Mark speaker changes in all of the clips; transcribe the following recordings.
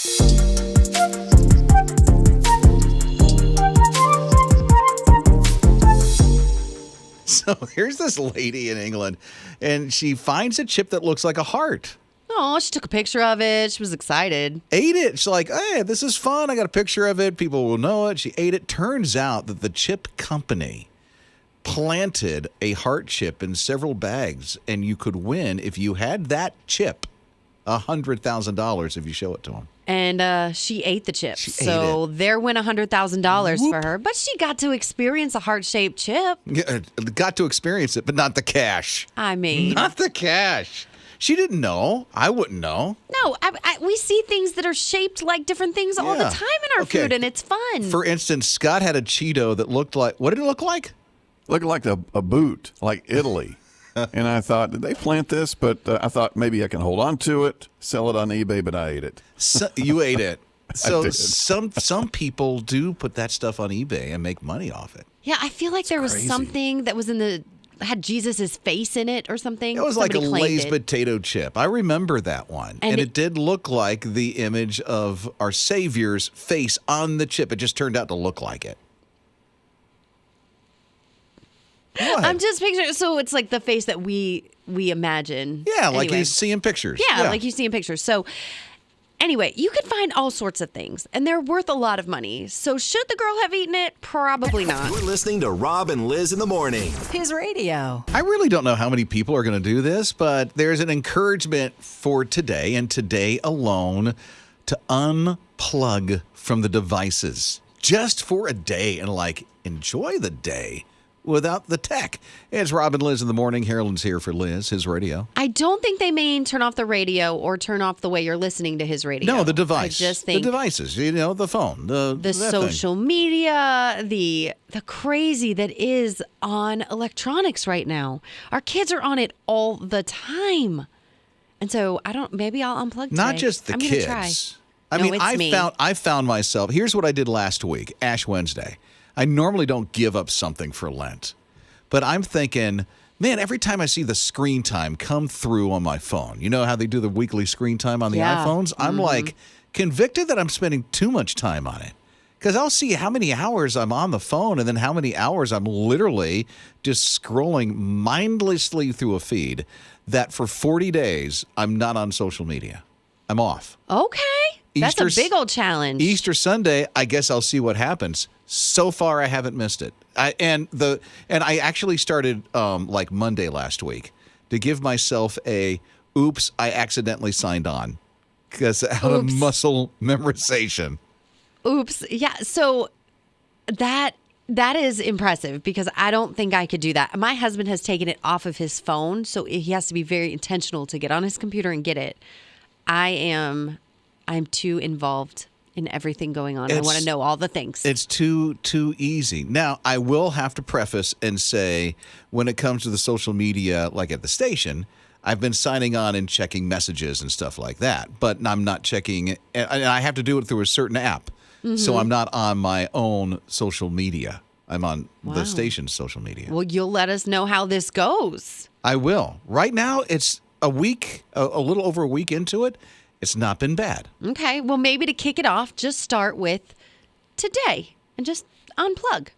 Speaker 1: So here's this lady in England, and she finds a chip that looks like a heart.
Speaker 2: Oh, she took a picture of it. She was excited.
Speaker 1: Ate it. She's like, hey, this is fun. I got a picture of it. People will know it. She ate it. Turns out that the chip company planted a heart chip in several bags, and you could win, if you had that chip, $100,000 if you show it to them.
Speaker 2: And she ate the chip.
Speaker 1: She
Speaker 2: so
Speaker 1: ate it.
Speaker 2: there went $100,000 for her. But she got to experience a heart-shaped chip.
Speaker 1: Yeah, got to experience it, but not the cash.
Speaker 2: I mean.
Speaker 1: Not the cash. She didn't know. I wouldn't know.
Speaker 2: No, we see things that are shaped like different things all the time in our food, and it's fun.
Speaker 1: For instance, Scott had a Cheeto that looked like, what did it look like?
Speaker 3: Looked like a boot, like Italy. And I thought, did they plant this? But I thought maybe I can hold on to it, sell it on eBay, but I ate it.
Speaker 1: So, you ate it. So
Speaker 3: did.
Speaker 1: some people do put that stuff on eBay and make money off it.
Speaker 2: Yeah, I feel like there was something that was had Jesus' face in it or something.
Speaker 1: It was like a Lay's
Speaker 2: it.
Speaker 1: potato chip. I remember that one. And it did look like the image of our Savior's face on the chip. It just turned out to look like it. What?
Speaker 2: I'm just picturing, so it's like the face that we imagine.
Speaker 1: Yeah, like
Speaker 2: anyway.
Speaker 1: you see in pictures.
Speaker 2: Yeah, like you see in pictures. So anyway, you can find all sorts of things, and they're worth a lot of money. So should the girl have eaten it? Probably not.
Speaker 4: You're listening to Rob and Liz in the morning.
Speaker 5: His radio.
Speaker 1: I really don't know how many people are going to do this, but there's an encouragement for today and today alone to unplug from the devices just for a day and enjoy the day without the tech. It's Rob and Liz in the morning. Carolyn's here for Liz, his radio.
Speaker 2: I don't think they mean turn off the radio or turn off the way you're listening to his radio.
Speaker 1: No, the device.
Speaker 2: I just think
Speaker 1: the devices, the phone,
Speaker 2: the social media, the crazy that is on electronics right now. Our kids are on it all the time. And so maybe I'll unplug today.
Speaker 1: Not just the
Speaker 2: I'm
Speaker 1: kids.
Speaker 2: Gonna try.
Speaker 1: I found myself, here's what I did last week, Ash Wednesday. I normally don't give up something for Lent, but I'm thinking, man, every time I see the screen time come through on my phone, you know how they do the weekly screen time on the iPhones? I'm convicted that I'm spending too much time on it, because I'll see how many hours I'm on the phone and then how many hours I'm literally just scrolling mindlessly through a feed, that for 40 days, I'm not on social media. I'm off.
Speaker 2: Okay. That's a big old challenge.
Speaker 1: Easter Sunday, I guess I'll see what happens. So far, I haven't missed it. And I actually started Monday last week to give myself oops, I accidentally signed on, because out of muscle memorization.
Speaker 2: Oops. Yeah. So that is impressive, because I don't think I could do that. My husband has taken it off of his phone, so he has to be very intentional to get on his computer and get it. I'm too involved in everything going on. I want to know all the things.
Speaker 1: It's too easy. Now, I will have to preface and say, when it comes to the social media, like at the station, I've been signing on and checking messages and stuff like that. But I'm not checking, and I have to do it through a certain app. Mm-hmm. So I'm not on my own social media. I'm on the station's social media.
Speaker 2: Well, you'll let us know how this goes.
Speaker 1: I will. Right now, it's a week, a little over a week into it. It's not been bad.
Speaker 2: Okay. Well, maybe to kick it off, just start with today and just unplug.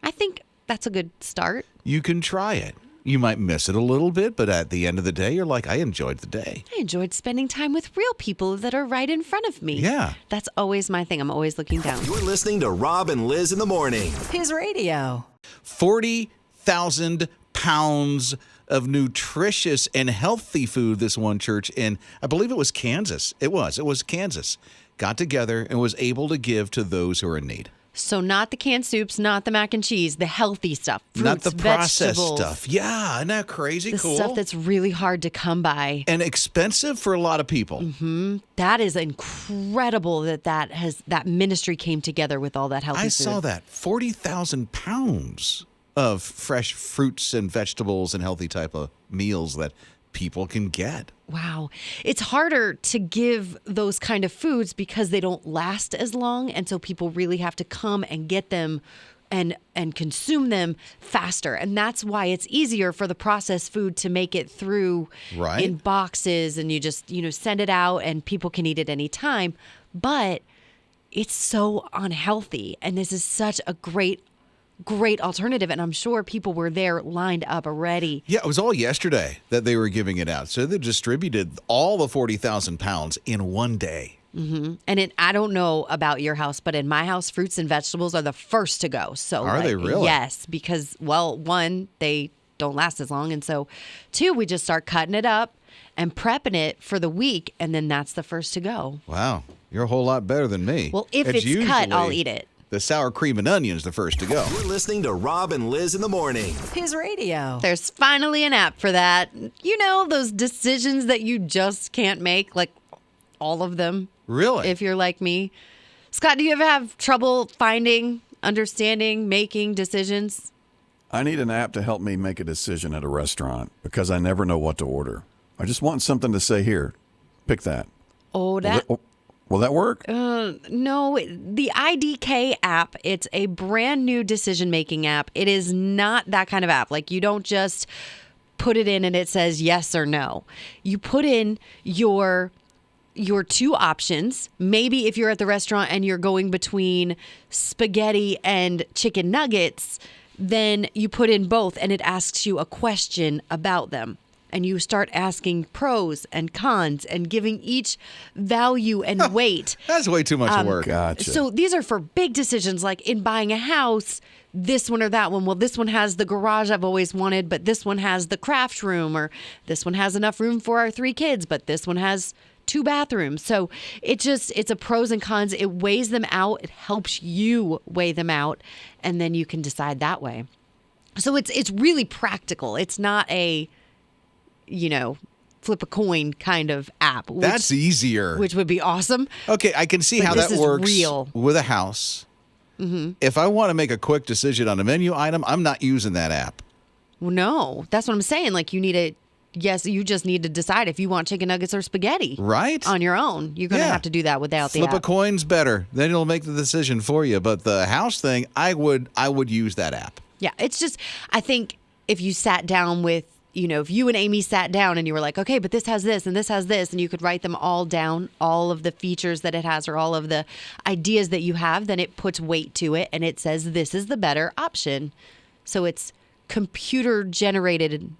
Speaker 2: I think that's a good start.
Speaker 1: You can try it. You might miss it a little bit, but at the end of the day, you're like, I enjoyed the day.
Speaker 2: I enjoyed spending time with real people that are right in front of me.
Speaker 1: Yeah.
Speaker 2: That's always my thing. I'm always looking down.
Speaker 4: You're listening to Rob and Liz in the morning.
Speaker 5: His radio.
Speaker 1: 40,000 pounds of nutritious and healthy food, this one church in, I believe it was Kansas. It was Kansas. Got together and was able to give to those who are in need.
Speaker 2: So not the canned soups, not the mac and cheese, the healthy stuff. Fruits,
Speaker 1: not the processed
Speaker 2: vegetables,
Speaker 1: stuff. Yeah, isn't that crazy
Speaker 2: the
Speaker 1: cool?
Speaker 2: stuff that's really hard to come by.
Speaker 1: And expensive for a lot of people.
Speaker 2: Mm-hmm. That is incredible that ministry came together with all that healthy food.
Speaker 1: I saw that. 40,000 pounds of fresh fruits and vegetables and healthy type of meals that people can get.
Speaker 2: Wow. It's harder to give those kind of foods because they don't last as long. And so people really have to come and get them and consume them faster. And that's why it's easier for the processed food to make it through
Speaker 1: Right.
Speaker 2: in boxes, and you just, send it out and people can eat it anytime. But it's so unhealthy. And this is such a great alternative. And I'm sure people were there lined up already.
Speaker 1: Yeah, it was all yesterday that they were giving it out. So they distributed all the 40,000 pounds in one day.
Speaker 2: And I don't know about your house, but in my house, fruits and vegetables are the first to go. So
Speaker 1: Are they really?
Speaker 2: Yes, because, well, one, they don't last as long. And so, two, we just start cutting it up and prepping it for the week. And then that's the first to go.
Speaker 1: Wow, you're a whole lot better than me.
Speaker 2: Well, if it's cut, I'll eat it.
Speaker 1: The sour cream and onions the first to go.
Speaker 4: You're listening to Rob and Liz in the morning.
Speaker 5: His radio.
Speaker 2: There's finally an app for that. Those decisions that you just can't make, like all of them.
Speaker 1: Really?
Speaker 2: If you're like me. Scott, do you ever have trouble finding, understanding, making decisions?
Speaker 3: I need an app to help me make a decision at a restaurant because I never know what to order. I just want something to say, here, pick that.
Speaker 2: Oh, that...
Speaker 3: Will that work?
Speaker 2: No, the IDK app, it's a brand new decision-making app. It is not that kind of app. Like, you don't just put it in and it says yes or no. You put in your two options. Maybe if you're at the restaurant and you're going between spaghetti and chicken nuggets, then you put in both and it asks you a question about them. And you start asking pros and cons and giving each value and weight.
Speaker 1: That's way too much work.
Speaker 3: Gotcha.
Speaker 2: So these are for big decisions, like in buying a house, this one or that one. Well, this one has the garage I've always wanted, but this one has the craft room, or this one has enough room for our 3 kids, but this one has 2 bathrooms. So it's a pros and cons. It weighs them out. It helps you weigh them out, and then you can decide that way. So it's really practical. It's not a flip a coin kind of app.
Speaker 1: That's easier.
Speaker 2: Which would be awesome.
Speaker 1: Okay, I can see
Speaker 2: But
Speaker 1: how
Speaker 2: this
Speaker 1: that
Speaker 2: is
Speaker 1: works
Speaker 2: real.
Speaker 1: with a house. Mm-hmm. If I want to make a quick decision on a menu item, I'm not using that app.
Speaker 2: Well, no, that's what I'm saying. Like, you just need to decide if you want chicken nuggets or spaghetti.
Speaker 1: Right.
Speaker 2: On your own. You're going to have to do that without the
Speaker 1: Flip a
Speaker 2: app.
Speaker 1: coin's better. Then it'll make the decision for you. But the house thing, I would use that app.
Speaker 2: Yeah, it's just, I think if you sat down with, if you and Amy sat down and you were like, okay, but this has this and this has this, and you could write them all down, all of the features that it has or all of the ideas that you have, then it puts weight to it and it says this is the better option. So it's computer generated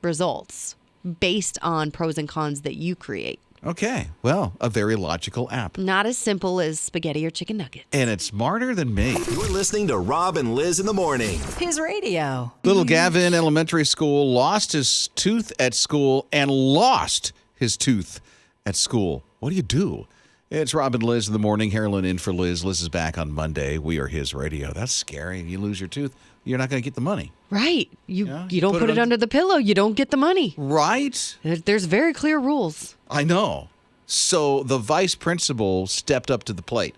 Speaker 2: results based on pros and cons that you create.
Speaker 1: Okay, well, a very logical app.
Speaker 2: Not as simple as spaghetti or chicken nuggets.
Speaker 1: And it's smarter than me.
Speaker 4: You're listening to Rob and Liz in the morning.
Speaker 5: His radio.
Speaker 1: Little Gavin, elementary school, lost his tooth at school and lost his tooth at school. What do you do? It's Rob and Liz in the morning. Carolyn in for Liz. Liz is back on Monday. We are his radio. That's scary. You lose your tooth, you're not going to get the money.
Speaker 2: Right. You
Speaker 1: Yeah,
Speaker 2: don't put it under the pillow. You don't get the money.
Speaker 1: Right?
Speaker 2: There's very clear rules.
Speaker 1: I know. So the vice principal stepped up to the plate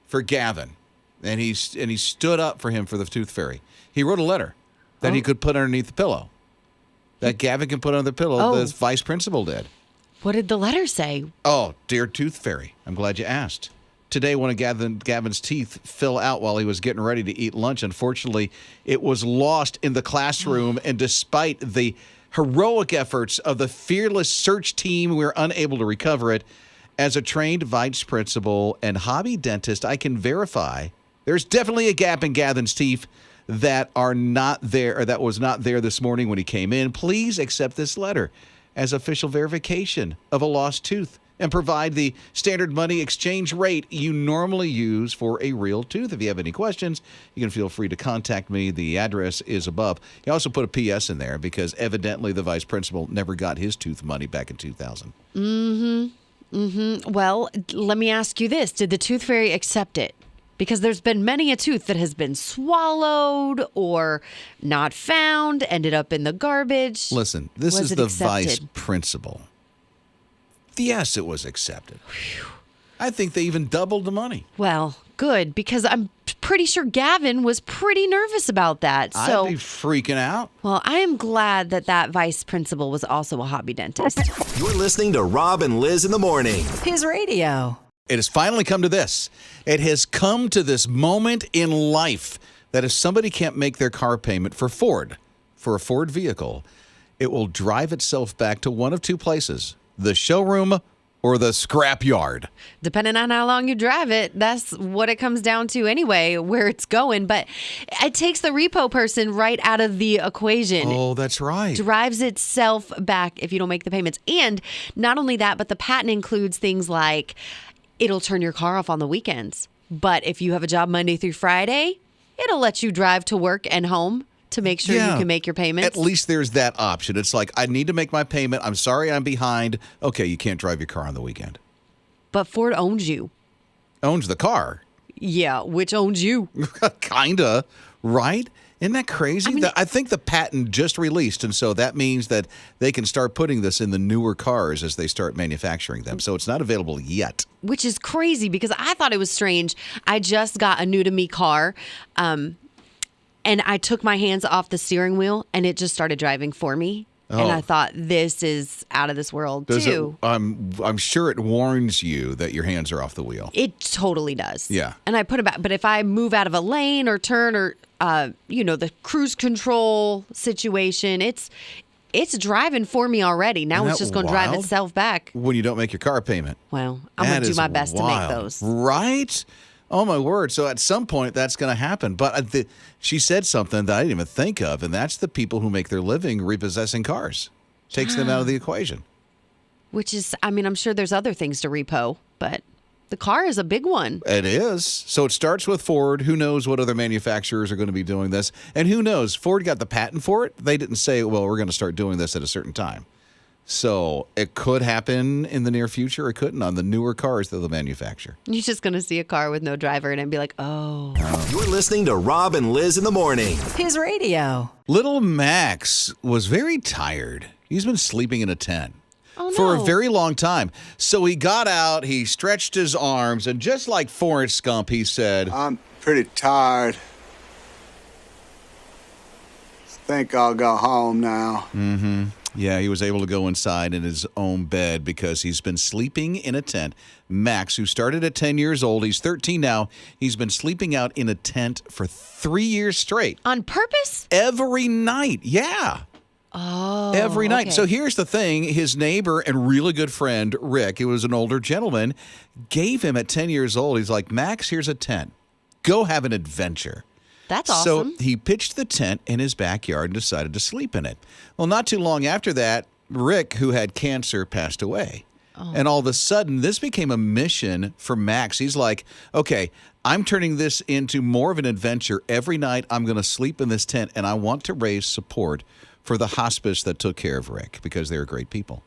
Speaker 1: for Gavin, and he stood up for him for the tooth fairy. He wrote a letter that he could put underneath the pillow, that Gavin can put under the pillow.
Speaker 2: Oh.
Speaker 1: The vice principal did.
Speaker 2: What did the letter say?
Speaker 1: Oh, dear tooth fairy, I'm glad you asked. Today, one of Gavin's teeth fell out while he was getting ready to eat lunch. Unfortunately, it was lost in the classroom, and despite the heroic efforts of the fearless search team, we were unable to recover it. As a trained vice principal and hobby dentist, I can verify there's definitely a gap in Gavin's teeth that are not there, or that was not there this morning when he came in. Please accept this letter as official verification of a lost tooth and provide the standard money exchange rate you normally use for a real tooth. If you have any questions, you can feel free to contact me. The address is above. He also put a P.S. in there because evidently the vice principal never got his tooth money back in 2000.
Speaker 2: Well, let me ask you this. Did the tooth fairy accept it? Because there's been many a tooth that has been swallowed or not found, ended up in the garbage.
Speaker 1: Listen, this
Speaker 2: Was
Speaker 1: is
Speaker 2: it
Speaker 1: the
Speaker 2: accepted?
Speaker 1: vice principal. Yes, it was accepted. I think they even doubled the money.
Speaker 2: Well, good, because I'm pretty sure Gavin was pretty nervous about that. So,
Speaker 1: I'd be freaking out.
Speaker 2: well, I am glad that vice principal was also a hobby dentist.
Speaker 4: You're listening to Rob and Liz in the morning.
Speaker 5: His radio.
Speaker 1: It has finally come to this. It has come to this moment in life that if somebody can't make their car payment for a Ford vehicle, it will drive itself back to one of two places, the showroom or the scrap yard.
Speaker 2: Depending on how long you drive it, that's what it comes down to anyway, where it's going. But it takes the repo person right out of the equation.
Speaker 1: Oh, that's right.
Speaker 2: Drives itself back if you don't make the payments. And not only that, but the patent includes things like it'll turn your car off on the weekends. But if you have a job Monday through Friday, it'll let you drive to work and home to make sure you can make your payments.
Speaker 1: At least there's that option. It's like, I need to make my payment. I'm sorry I'm behind. Okay, you can't drive your car on the weekend.
Speaker 2: But Ford owns you.
Speaker 1: Owns the car.
Speaker 2: Yeah, which owns you.
Speaker 1: Kinda, right? Isn't that crazy?
Speaker 2: I mean,
Speaker 1: I think the patent just released, and so that means that they can start putting this in the newer cars as they start manufacturing them. So it's not available yet.
Speaker 2: Which is crazy because I thought it was strange. I just got a new-to-me car, and I took my hands off the steering wheel, and it just started driving for me.
Speaker 1: Oh.
Speaker 2: And I thought, this is out of this world, too.
Speaker 1: I'm sure it warns you that your hands are off the wheel.
Speaker 2: It totally does.
Speaker 1: Yeah.
Speaker 2: And I put it back. But if I move out of a lane or turn or, the cruise control situation, it's driving for me already. Now
Speaker 1: Isn't
Speaker 2: it's
Speaker 1: that
Speaker 2: just going to drive
Speaker 1: wild?
Speaker 2: itself back.
Speaker 1: When you don't make your car payment.
Speaker 2: Well, I'm going
Speaker 1: That
Speaker 2: to do
Speaker 1: is
Speaker 2: my best to make
Speaker 1: wild.
Speaker 2: those.
Speaker 1: Right? Oh, my word. So at some point, that's going to happen. But she said something that I didn't even think of, and that's the people who make their living repossessing cars. Takes them out of the equation.
Speaker 2: Which is, I'm sure there's other things to repo, but the car is a big one.
Speaker 1: It is. So it starts with Ford. Who knows what other manufacturers are going to be doing this? And who knows? Ford got the patent for it. They didn't say, well, we're going to start doing this at a certain time. So it could happen in the near future. It couldn't on the newer cars that they'll manufacture.
Speaker 2: You're just going to see a car with no driver in it and be like, oh.
Speaker 4: You're listening to Rob and Liz in the morning.
Speaker 5: His radio.
Speaker 1: Little Max was very tired. He's been sleeping in a tent.
Speaker 2: Oh, no.
Speaker 1: For a very long time. So he got out, he stretched his arms, and just like Forrest Gump, he said,
Speaker 6: I'm pretty tired. Think I'll go home now.
Speaker 1: yeah, he was able to go inside in his own bed because he's been sleeping in a tent. Max, who started at 10 years old, he's 13 now. He's been sleeping out in a tent for 3 years straight.
Speaker 2: On purpose?
Speaker 1: Every night. Yeah.
Speaker 2: Oh.
Speaker 1: Every night.
Speaker 2: Okay.
Speaker 1: So here's the thing. His neighbor and really good friend, Rick, who was an older gentleman, gave him at 10 years old, he's like, Max, here's a tent. Go have an adventure.
Speaker 2: That's awesome.
Speaker 1: So he pitched the tent in his backyard and decided to sleep in it. Well, not too long after that, Rick, who had cancer, passed away. Oh. And all of a sudden, this became a mission for Max. He's like, okay, I'm turning this into more of an adventure. Every night I'm going to sleep in this tent, and I want to raise support for the hospice that took care of Rick because they were great people.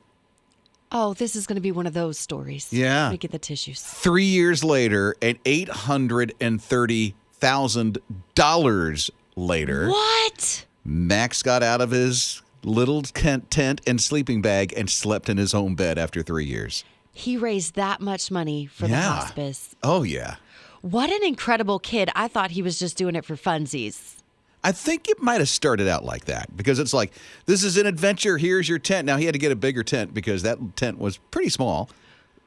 Speaker 2: Oh, this is going to be one of those stories.
Speaker 1: Yeah.
Speaker 2: Let me get the tissues.
Speaker 1: 3 years later, and $830,000 later,
Speaker 2: What?
Speaker 1: Max got out of his little tent and sleeping bag and slept in his own bed after 3 years.
Speaker 2: He raised that much money for the hospice.
Speaker 1: Oh, yeah.
Speaker 2: What an incredible kid. I thought he was just doing it for funsies.
Speaker 1: I think it might have started out like that because it's like, this is an adventure. Here's your tent. Now, he had to get a bigger tent because that tent was pretty small.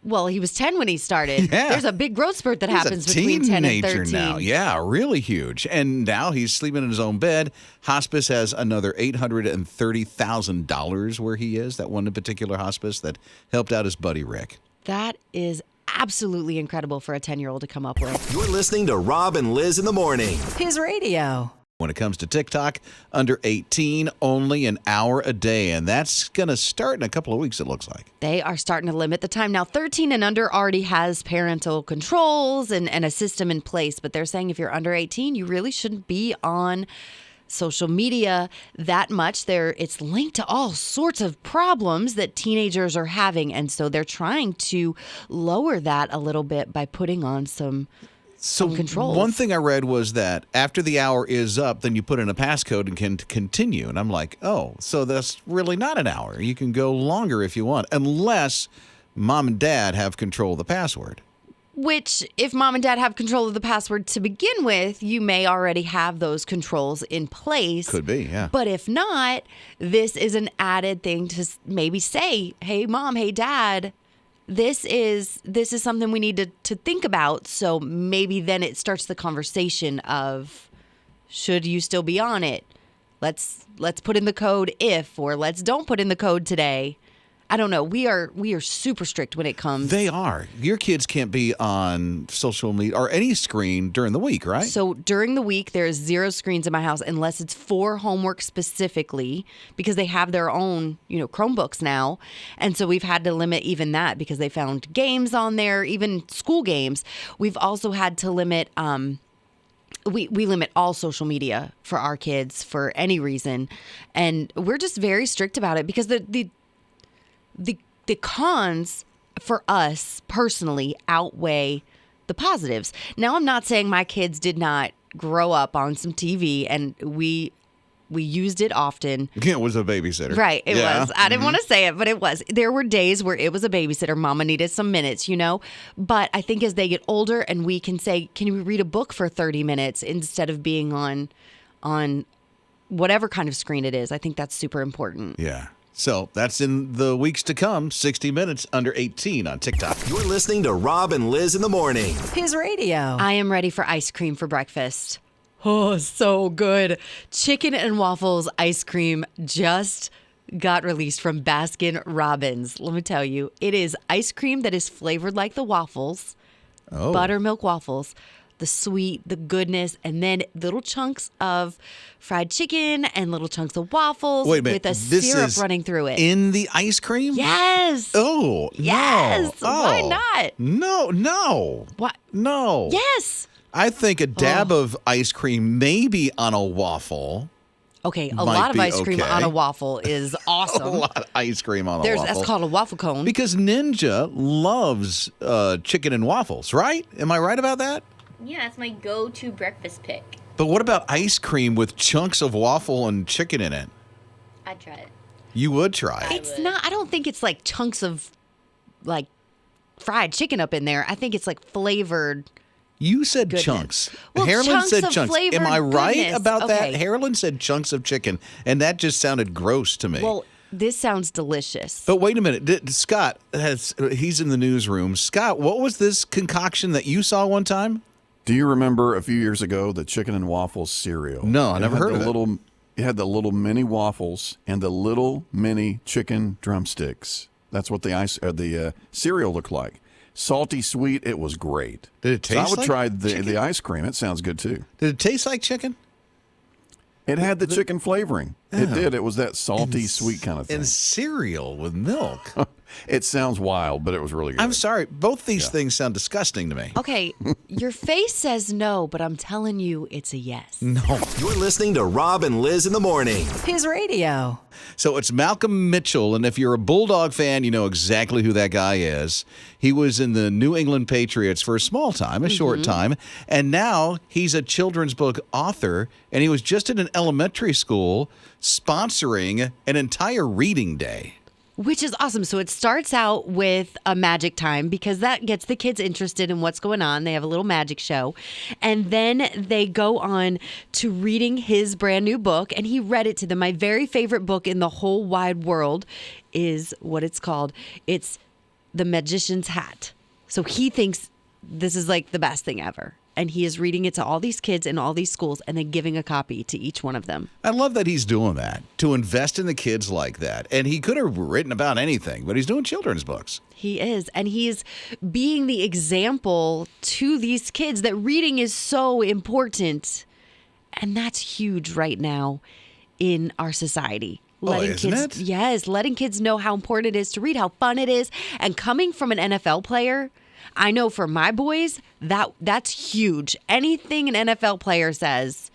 Speaker 2: Well, he was 10 when he started.
Speaker 1: Yeah.
Speaker 2: There's a big growth spurt that
Speaker 1: He's
Speaker 2: happens
Speaker 1: a
Speaker 2: between 10 and
Speaker 1: teenager
Speaker 2: 13.
Speaker 1: now. Yeah, really huge. And now he's sleeping in his own bed. Hospice has another $830,000 where he is, that one in particular hospice that helped out his buddy Rick.
Speaker 2: That is absolutely incredible for a 10-year-old to come up with.
Speaker 4: You're listening to Rob and Liz in the morning.
Speaker 5: His radio.
Speaker 1: When it comes to TikTok, under 18, only an hour a day. And that's going to start in a couple of weeks, it looks like.
Speaker 2: They are starting to limit the time. Now, 13 and under already has parental controls and a system in place. But they're saying if you're under 18, you really shouldn't be on social media that much. It's linked to all sorts of problems that teenagers are having. And so they're trying to lower that a little bit by putting on some controls.
Speaker 1: One thing I read was that after the hour is up, then you put in a passcode and can continue. And I'm like, oh, so that's really not an hour. You can go longer if you want, unless mom and dad have control of the password.
Speaker 2: Which, if mom and dad have control of the password to begin with, you may already have those controls in place.
Speaker 1: Could be, yeah.
Speaker 2: But if not, this is an added thing to maybe say, hey, mom, hey, dad, this is something we need to think about. So maybe then it starts the conversation of, should you still be on it? Let's put in the code if, or let's don't put in the code today. I don't know. We are super strict when it comes.
Speaker 1: They are. Your kids can't be on social media or any screen during the week, right?
Speaker 2: So during the week, there is 0 screens in my house unless it's for homework specifically, because they have their own, Chromebooks now. And so we've had to limit even that because they found games on there, even school games. We've also had to limit, we limit all social media for our kids for any reason. And we're just very strict about it because the cons for us personally outweigh the positives. Now, I'm not saying my kids did not grow up on some TV, and we used it often.
Speaker 1: It was a babysitter.
Speaker 2: Right, it was. I didn't want to say it, but it was. There were days where it was a babysitter. Mama needed some minutes, But I think as they get older and we can say, can we read a book for 30 minutes instead of being on whatever kind of screen it is, I think that's super important.
Speaker 1: Yeah. So that's in the weeks to come. 60 Minutes under 18 on TikTok.
Speaker 4: You're listening to Rob and Liz in the morning.
Speaker 5: His radio.
Speaker 2: I am ready for ice cream for breakfast. Oh, so good. Chicken and waffles ice cream just got released from Baskin Robbins. Let me tell you, it is ice cream that is flavored like the waffles, buttermilk waffles, the sweet, the goodness, and then little chunks of fried chicken and little chunks of waffles
Speaker 1: Wait a minute.
Speaker 2: with a
Speaker 1: This
Speaker 2: syrup
Speaker 1: is
Speaker 2: running through it.
Speaker 1: In the ice cream?
Speaker 2: Yes.
Speaker 1: Oh,
Speaker 2: Yes.
Speaker 1: No.
Speaker 2: Why
Speaker 1: Oh.
Speaker 2: not?
Speaker 1: No.
Speaker 2: What?
Speaker 1: No.
Speaker 2: Yes.
Speaker 1: I think a dab of ice cream maybe on a waffle.
Speaker 2: Okay, a
Speaker 1: Might
Speaker 2: lot of
Speaker 1: be
Speaker 2: ice cream
Speaker 1: okay.
Speaker 2: on a waffle is awesome.
Speaker 1: A lot of ice cream on a waffle.
Speaker 2: That's called a waffle cone.
Speaker 1: Because Ninja loves chicken and waffles, right? Am I right about that?
Speaker 7: Yeah, that's my go-to breakfast pick.
Speaker 1: But what about ice cream with chunks of waffle and chicken in it?
Speaker 7: I'd try it.
Speaker 1: You would try it.
Speaker 2: It's not. I don't think it's like chunks of like fried chicken up in there. I think it's like flavored.
Speaker 1: You said
Speaker 2: Goodness.
Speaker 1: chunks.
Speaker 2: Well,
Speaker 1: Harlan
Speaker 2: chunks
Speaker 1: said
Speaker 2: of
Speaker 1: chunks.
Speaker 2: flavored
Speaker 1: Am I right
Speaker 2: goodness.
Speaker 1: about that?
Speaker 2: Okay.
Speaker 1: Harlan said chunks of chicken, and that just sounded gross to me.
Speaker 2: Well, this sounds delicious.
Speaker 1: But wait a minute. Scott he's in the newsroom. Scott, what was this concoction that you saw one time?
Speaker 3: Do you remember a few years ago the chicken and waffles cereal?
Speaker 1: No, I never heard of it.
Speaker 3: It had the little mini waffles and the little mini chicken drumsticks. That's what the cereal looked like. Salty, sweet. It was great.
Speaker 1: Did it taste
Speaker 3: I would
Speaker 1: like
Speaker 3: try
Speaker 1: chicken?
Speaker 3: the ice cream. It sounds good too.
Speaker 1: Did it taste like chicken?
Speaker 3: It had the chicken flavoring. It did. It was that salty,
Speaker 1: And
Speaker 3: sweet kind of thing.
Speaker 1: And cereal with milk.
Speaker 3: It sounds wild, but it was really good.
Speaker 1: I'm sorry. Both these things sound disgusting to me.
Speaker 2: Okay, your face says no, but I'm telling you, it's a yes.
Speaker 1: No.
Speaker 4: You're listening to Rob and Liz in the morning.
Speaker 5: His radio.
Speaker 1: So it's Malcolm Mitchell, and if you're a Bulldog fan, you know exactly who that guy is. He was in the New England Patriots for a small time, a short time, and now he's a children's book author, and he was just at an elementary school sponsoring an entire reading day.
Speaker 2: Which is awesome. So it starts out with a magic time because that gets the kids interested in what's going on. They have a little magic show. And then they go on to reading his brand new book. And he read it to them. My very favorite book in the whole wide world is what it's called. It's The Magician's Hat. So he thinks this is like the best thing ever. And he is reading it to all these kids in all these schools and then giving a copy to each one of them.
Speaker 1: I love that he's doing that, to invest in the kids like that. And he could have written about anything, but he's doing children's books.
Speaker 2: He is. And he's being the example to these kids that reading is so important. And that's huge right now in our society.
Speaker 1: Isn't
Speaker 2: kids,
Speaker 1: it?
Speaker 2: Yes, letting kids know how important it is to read, how fun it is. And coming from an NFL player, I know for my boys, that's huge. Anything an NFL player says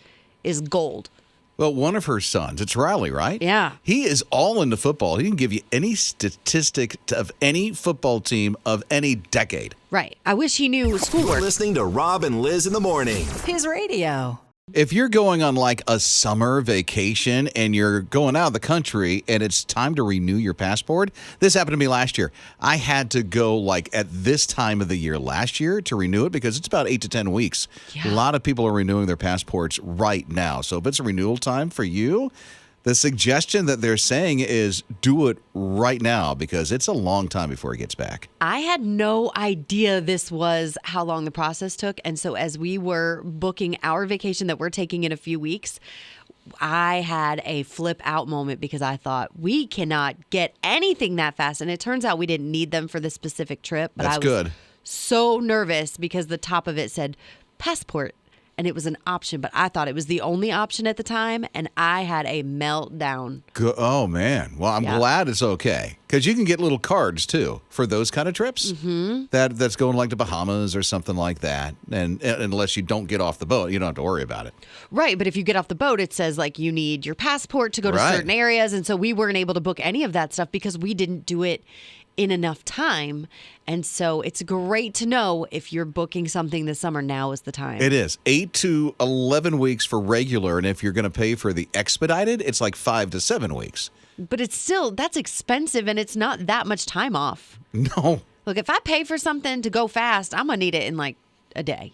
Speaker 2: is gold.
Speaker 1: Well, one of her sons, it's Riley, right?
Speaker 2: Yeah.
Speaker 1: He is all into football. He can give you any statistic of any football team of any decade.
Speaker 2: Right. I wish he knew
Speaker 4: You're
Speaker 2: schoolwork.
Speaker 4: listening to Rob and Liz in the morning.
Speaker 5: His radio.
Speaker 1: If you're going on like a summer vacation and you're going out of the country and it's time to renew your passport, this happened to me last year. I had to go like at this time of the year last year to renew it because it's about 8 to 10 weeks.
Speaker 2: Yeah.
Speaker 1: A lot of people are renewing their passports right now. So if it's a renewal time for you, The suggestion that they're saying is do it right now because it's a long time before it gets back.
Speaker 2: I had no idea this was how long the process took. And so as we were booking our vacation that we're taking in a few weeks, I had a flip out moment because I thought we cannot get anything that fast. And it turns out we didn't need them for the specific trip. But
Speaker 1: That's
Speaker 2: I was
Speaker 1: good.
Speaker 2: so nervous because the top of it said passport. And it was an option, but I thought it was the only option at the time, and I had a meltdown.
Speaker 1: Oh, man. Well, I'm glad it's okay. Because you can get little cards, too, for those kind of trips. Mm-hmm. That's going like to Bahamas or something like that. And unless you don't get off the boat, you don't have to worry about it.
Speaker 2: Right, but if you get off the boat, it says, like, you need your passport to go to certain areas. And so we weren't able to book any of that stuff because we didn't do it in enough time. And so it's great to know if you're booking something this summer, now is the time.
Speaker 1: It is 8 to 11 weeks for regular. And if you're going to pay for the expedited, it's like 5 to 7 weeks.
Speaker 2: But it's still, that's expensive and it's not that much time off.
Speaker 1: No.
Speaker 2: Look, if I pay for something to go fast, I'm going to need it in like a day.